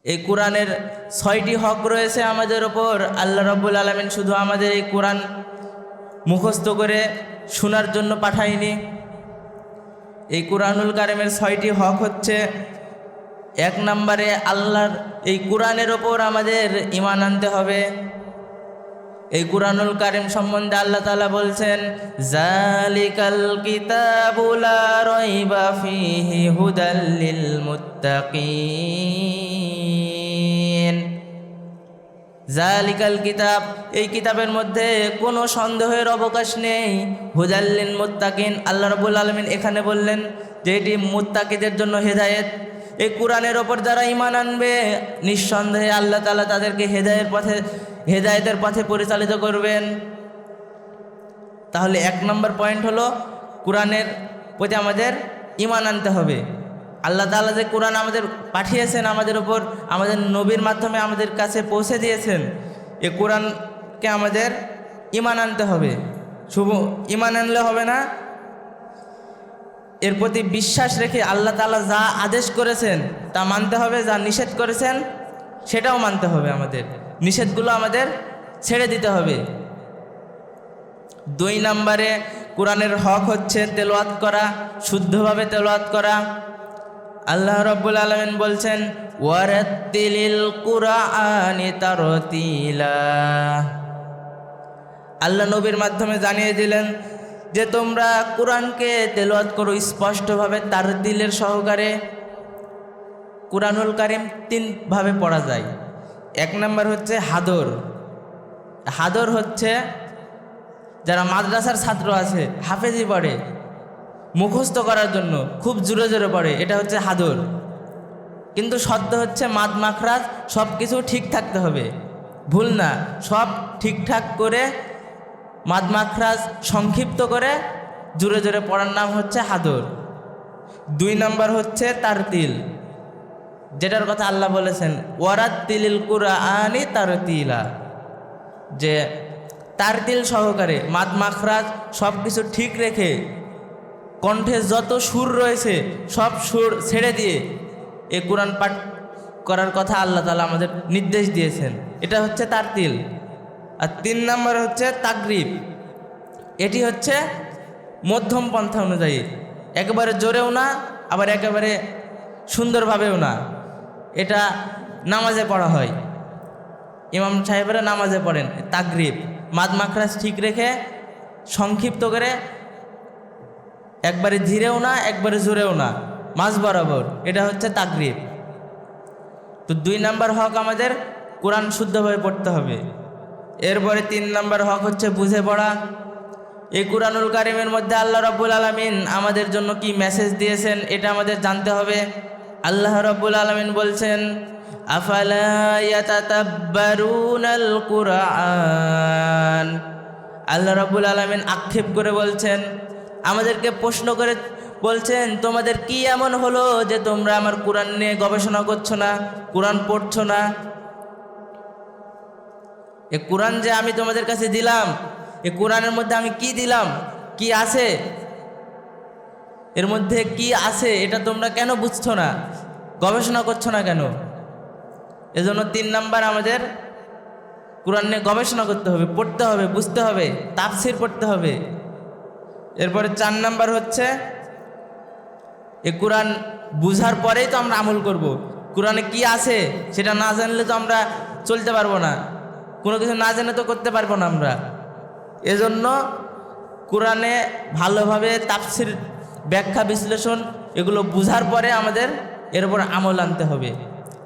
এই কোরআনের 6টি হক রয়েছে আমাদের ওপর। আল্লাহ রাব্বুল আলামিন শুধু আমাদের এই কোরআন মুখস্থ করে শোনার জন্য পাঠায়নি। এই কোরআনুল কারিমের 6টি হক হচ্ছে, 1 নম্বরে আল্লাহর এই কোরআনের ওপর আমাদের ঈমান আনতে হবে। এই কোরআনুল কারিম সম্বন্ধে আল্লাহ তাআলা বলছেন, জালিকাল কিতাবু লা রাইবা ফীহি হুদাল লিল মুত্তাকিন। জালিকাল কিতাব, এই কিতাবের মধ্যে কোনো সন্দেহের অবকাশ নেই। হুদাল লিল মুত্তাকিন, আল্লাহ রাব্বুল আলামিন এখানে বললেন যে এটি মুত্তাকিদের জন্য হেদায়েত। এই কোরআনের ওপর যারা ঈমান আনবে নিঃসন্দেহে আল্লাহ তাআলা তাদেরকে হেদায়েতের পথে পরিচালিত করবেন। তাহলে 1 নম্বর পয়েন্ট হলো কোরআনের প্রতি আমাদের ঈমান আনতে হবে। আল্লাহ তাআলা যে কোরআন আমাদের পাঠিয়েছেন, আমাদের উপর আমাদের নবীর মাধ্যমে আমাদের কাছে পৌঁছে দিয়েছেন, এই কোরআনকে আমাদের ঈমান আনতে হবে। শুধু ঈমান আনলে হবে না, এর প্রতি বিশ্বাস রেখে আল্লাহ তাআলা যা আদেশ করেছেন তা মানতে হবে, যা নিষেধ করেছেন সেটাও মানতে হবে। আমাদের নিষেধগুলো আমাদের ছেড়ে দিতে হবে। 2 নম্বরে কোরআনের হক হচ্ছে তেলাওয়াত করা, শুদ্ধভাবে তেলাওয়াত করা। আল্লাহ রাব্বুল আলামিন বলছেন, ওয়ারাত্তিলিল কুরআনি তারতিলা। আল্লাহ নবীর মাধ্যমে জানিয়ে দিলেন যে তোমরা কোরআনকে তেলাওয়াত করো স্পষ্টভাবে, তারতিলের সহকারে। কোরআনুল কারিম 3 ভাবে পড়া যায়। 1 নম্বর হচ্ছে হাদর। হাদর হচ্ছে যারা মাদ্রাসার ছাত্র আছে, হাফেজি পড়ে, মুখস্থ করার জন্য খুব জোরে জোরে পড়ে, এটা হচ্ছে হাদর। কিন্তু শব্দ হচ্ছে মাদ মাখরাজ সব কিছু ঠিক থাকতে হবে, ভুল না, সব ঠিকঠাক করে মাদ মাখরাজ সংক্ষিপ্ত করে জোরে জোরে পড়ার নাম হচ্ছে হাদর। 2 নম্বর হচ্ছে তারতিল, যেটার কথা আল্লাহ বলেছেন, ওয়ারাত্তিলিল কুরআনি তারতিলা, যে তারতিল সহকারে মাদ মাখরাজ সব কিছু ঠিক রেখে কণ্ঠে যত সুর রয়েছে সব সুর ছেড়ে দিয়ে এই কোরআন পাঠ করার কথা আল্লাহ তাআলা আমাদের নির্দেশ দিয়েছেন। এটা হচ্ছে তারতিল। আর 3 নম্বর হচ্ছে তাগরিব। এটি হচ্ছে মধ্যম পন্থা অনুযায়ী, একেবারে জোরেও না আবার একেবারে সুন্দরভাবেও না। এটা নামাজে পড়া হয়, ইমাম সাহেবরা নামাজে পড়েন তাগরিব, মাদ মাখরাজ ঠিক রেখে সংক্ষিপ্ত করে, একবারে ধীরেও না একবারে জোরেও না, মাঝ বরাবর, এটা হচ্ছে তাগরিব। তো 2 নম্বর হক আমাদের কোরআন শুদ্ধভাবে পড়তে হবে। এরপরে 3 নম্বর হক হচ্ছে বুঝে পড়া। এই কোরআনুল কারিমের মধ্যে আল্লাহ রাব্বুল আলামিন আমাদের জন্য কি মেসেজ দিয়েছেন এটা আমাদের জানতে হবে। আল্লাহ রাব্বুল আলামিন বলছেন, আফালা ইয়াতাতাব্বারুনাল কুরআন। আল্লাহ রাব্বুল আলামিন আক্ষেপ করে বলছেন, আমাদেরকে প্রশ্ন করে বলছেন, তোমাদের কি এমন হলো যে তোমরা আমার কোরআন নিয়ে গবেষণা করছো না, কোরআন পড়ছো না? এ কোরআন যে আমি তোমাদের কাছে দিলাম, এ কোরআনের মধ্যে আমি কি দিলাম, কি আছে, এর মধ্যে কি আছে এটা তোমরা কেন বুঝছো না, গবেষণা করছো না কেন? এজন্য 3 নাম্বার আমাদের কোরআন নিয়ে গবেষণা করতে হবে, পড়তে হবে, বুঝতে হবে, তাফসির পড়তে হবে। এরপরে 4 নাম্বার হচ্ছে এ কোরআন বুঝার পরেই তো আমরা আমল করব। কোরআনে কি আছে সেটা না জানলে তো আমরা চলতে পারবো না, কোনো কিছু না জেনে তো করতে পারবো না আমরা। এজন্য কোরআনে ভালোভাবে তাফসির, ব্যাখ্যা, বিশ্লেষণ এগুলো বুঝার পরে আমাদের এর উপর আমল আনতে হবে,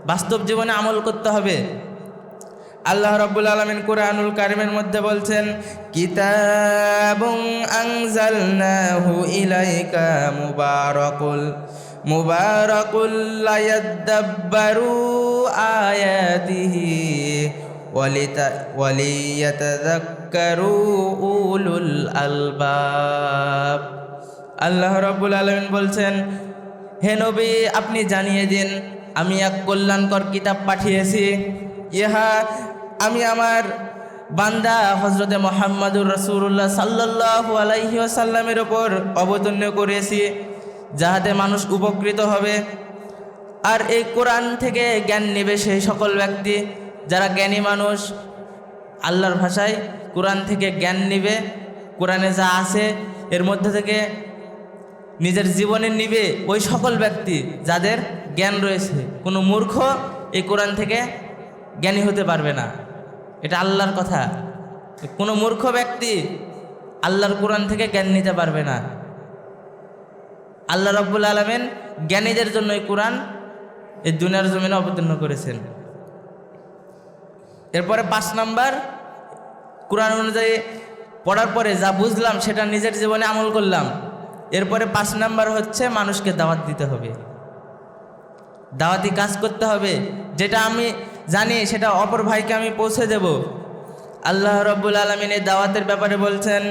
বাস্তব জীবনে আমল করতে হবে। আল্লাহ রাব্বুল আলামিন কোরআনুল কারিমের মধ্যে বলছেন, কিতাবুন আনজালনাহু ইলাইকা মুবারাকুল লিয়াদাব্বারু আয়াতিহি ওয়ালিয়াতাযাক্কারু উলুল আলবাব। আল্লাহ রাব্বুল আলামিন বলছেন, হে নবী আপনি জানিয়ে দিন আমি এক কল্যাণকর কিতাব পাঠিয়েছি, ইহা আমি আমার বান্দা হযরতে মুহাম্মদুর রাসূলুল্লাহ সাল্লাল্লাহু আলাইহি ওয়াসাল্লামের উপর অবতীর্ণ করেছি, যাহাতে মানুষ উপকৃত হবে। আর এই কোরআন থেকে জ্ঞান নেবে সেই সকল ব্যক্তি যারা জ্ঞানী মানুষ, আল্লাহর ভাষায় কোরআন থেকে জ্ঞান নেবে, কোরআনে যা আছে এর মধ্যে থেকে নিজের জীবনে নিবে ওই সকল ব্যক্তি যাদের জ্ঞান রয়েছে। কোনো মূর্খ এই কোরআন থেকে জ্ঞানী হতে পারবে না, এটা আল্লাহর কথা। কোনো মূর্খ ব্যক্তি আল্লাহর কোরআন থেকে জ্ঞান নিতে পারবে না। আল্লাহ রাব্বুল আলামিন জ্ঞানীদের জন্য এই কোরআন এই দুনিয়ার জমিনে অবতীর্ণ করেছেন। এরপরে 5 নাম্বার, কোরআন অনুযায়ী পড়ার পরে যা বুঝলাম সেটা নিজের জীবনে আমল করলাম। এরপরে 5 নাম্বার হচ্ছে মানুষকে দাওয়াত দিতে হবে, দাওয়াতি কাজ করতে হবে। যেটা আমি জানি সেটা অপর ভাইকে আমি পৌঁছে দেব। আল্লাহ রাব্বুল আলামিন এই দাওয়াতের ব্যাপারে বলছেন,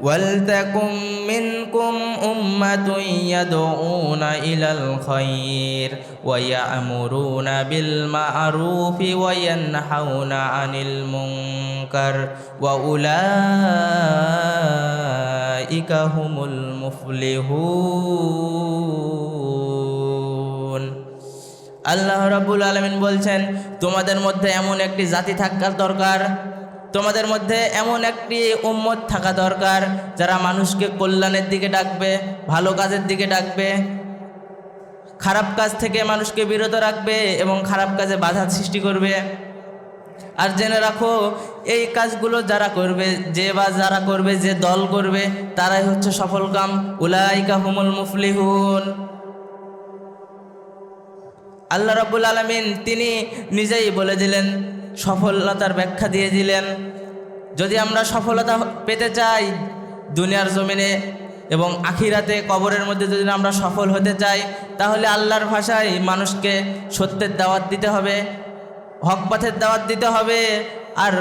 ওয়ালতাকুম মিনকুম উম্মাতুন ইয়াদউনা ইলাল খায়র ওয়া ইয়া'মুরুনা বিল মা'রুফি ওয়া ইয়ানহাউনা আনিল মুনকার ওয়া উলাইকা হুমুল মুফলিহুন। আল্লাহ রাব্বুল আলামিন বলছেন, তোমাদের মধ্যে এমন একটি জাতি থাকার দরকার, তোমাদের মধ্যে এমন একটি উম্মত থাকা দরকার যারা মানুষকে কল্যাণের দিকে ডাকবে, ভালো কাজের দিকে ডাকবে, খারাপ কাজ থেকে মানুষকে বিরত রাখবে এবং খারাপ কাজে বাধা সৃষ্টি করবে। আর জেনে রাখো, এই কাজগুলো যারা করবে, যারা করবে, যে দল করবে, তারাই হচ্ছে সফলকাম। উলাইকা হুমুল মুফলিহুন। আল্লাহ রাব্বুল আলামিন তিনি নিজেই বলে দিলেন, সফলতার ব্যাখ্যা দিয়ে দিলেন। যদি আমরা সফলতা পেতে চাই দুনিয়ার জমিনে এবং আখিরাতে কবরের মধ্যে, যদি আমরা সফল হতে চাই, তাহলে আল্লাহর ভাষায় মানুষকে সত্যের দাওয়াত দিতে হবে, হক পথের দাওয়াত দিতে হবে, আর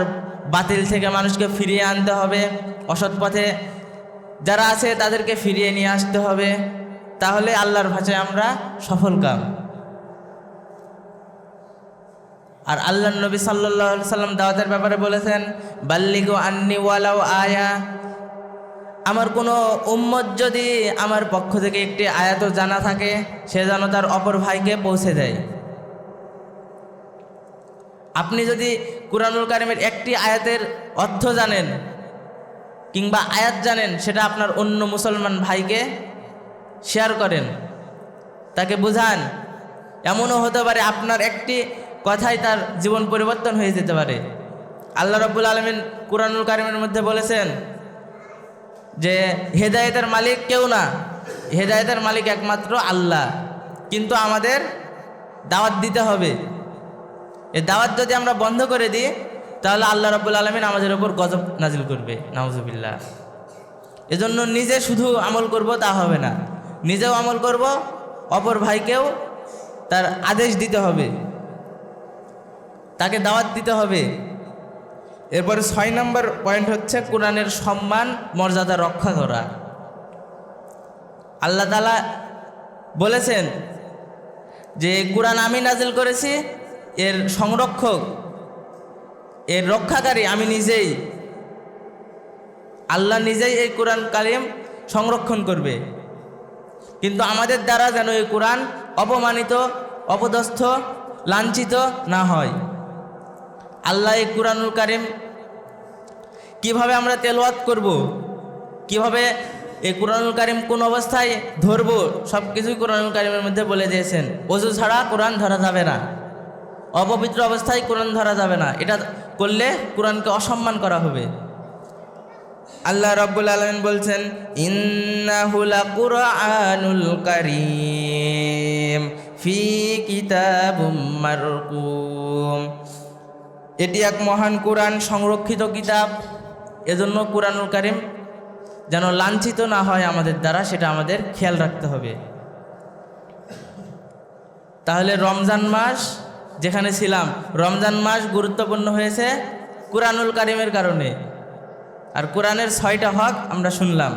বাতিল থেকে মানুষকে ফিরিয়ে আনতে হবে, অসৎ পথে যারা আছে তাদেরকে ফিরিয়ে নিয়ে আসতে হবে। তাহলে আল্লাহর ভাষায় আমরা সফলকাম। আর আল্লাহর নবী সাল্লাল্লাহু আলাইহি সাল্লাম দাওয়াতের ব্যাপারে বলেছেন, বাল্লিগু আন্নি ওয়ালাউ আয়া। আমার কোনো উম্মত যদি আমার পক্ষ থেকে একটি আয়াতও জানা থাকে, সে যেন তার অপর ভাইকে পৌঁছে দেয়। আপনি যদি কুরআনুল কারীমের একটি আয়াতের অর্থ জানেন কিংবা আয়াত জানেন, সেটা আপনার অন্য মুসলমান ভাইকে শেয়ার করেন, তাকে বুঝান। এমনও হতে পারে আপনার একটি কথাই তার জীবন পরিবর্তন হয়ে যেতে পারে। আল্লাহ রাব্বুল আলামিন কুরআনুল কারীমের মধ্যে বলেছেন যে হেদায়েতের মালিক কেউ না, হেদায়েতের মালিক একমাত্র আল্লাহ। কিন্তু আমাদের দাওয়াত দিতে হবে। এই দাওয়াত যদি আমরা বন্ধ করে দিই, তাহলে আল্লাহ রাব্বুল আলামিন আমাদের উপর গজব নাজিল করবে, নাউজুবিল্লাহ। এজন্য নিজে শুধু আমল করব তা হবে না, নিজেও আমল করব, অপর ভাইকেও তার আদেশ দিতে হবে, তাকে দাওয়াত দিতে হবে। এরপরে 6 নম্বর পয়েন্ট হচ্ছে কোরআনের সম্মান মর্যাদা রক্ষা করা। আল্লাহ তাআলা বলেছেন যে কোরআন আমি নাজিল করেছি, এর সংরক্ষক, এর রক্ষাকারী আমি নিজেই। আল্লাহ নিজেই এই কোরআন কারীম সংরক্ষণ করবে। কিন্তু আমাদের দ্বারা যেন এই কোরআন অপমানিত, অপদস্থ, লাঞ্ছিত না হয়। আল্লাহ এই কুরআনুল কারীম কিভাবে আমরা তেলাওয়াত করব, কিভাবে এই কুরআনুল কারীম কোন অবস্থায় ধরব, সব কিছুই কুরআনুল কারীমের মধ্যে বলে দিয়েছেন। ওযু ছাড়া কোরআন ধরা যাবে না, অপবিত্র অবস্থায় কোরআন ধরা যাবে না, এটা করলে কোরআনকে অসম্মান করা হবে। আল্লাহ রাব্বুল আলামিন বলছেন, ইন্নাহু লাকুরআনুল কারীম ফি কিতাবুম মারকুম। এটি এক মহান কোরআন, সংরক্ষিত কিতাব। এজন্য কুরআনুল কারীম যেন লাঞ্ছিত না হয় আমাদের দ্বারা, সেটা আমাদের খেয়াল রাখতে হবে। তাহলে রমজান মাস যেখানে ছিলাম, রমজান মাস গুরুত্বপূর্ণ হয়েছে কুরআনুল কারীমের কারণে। আর কোরআনের 6টা হক আমরা শুনলাম।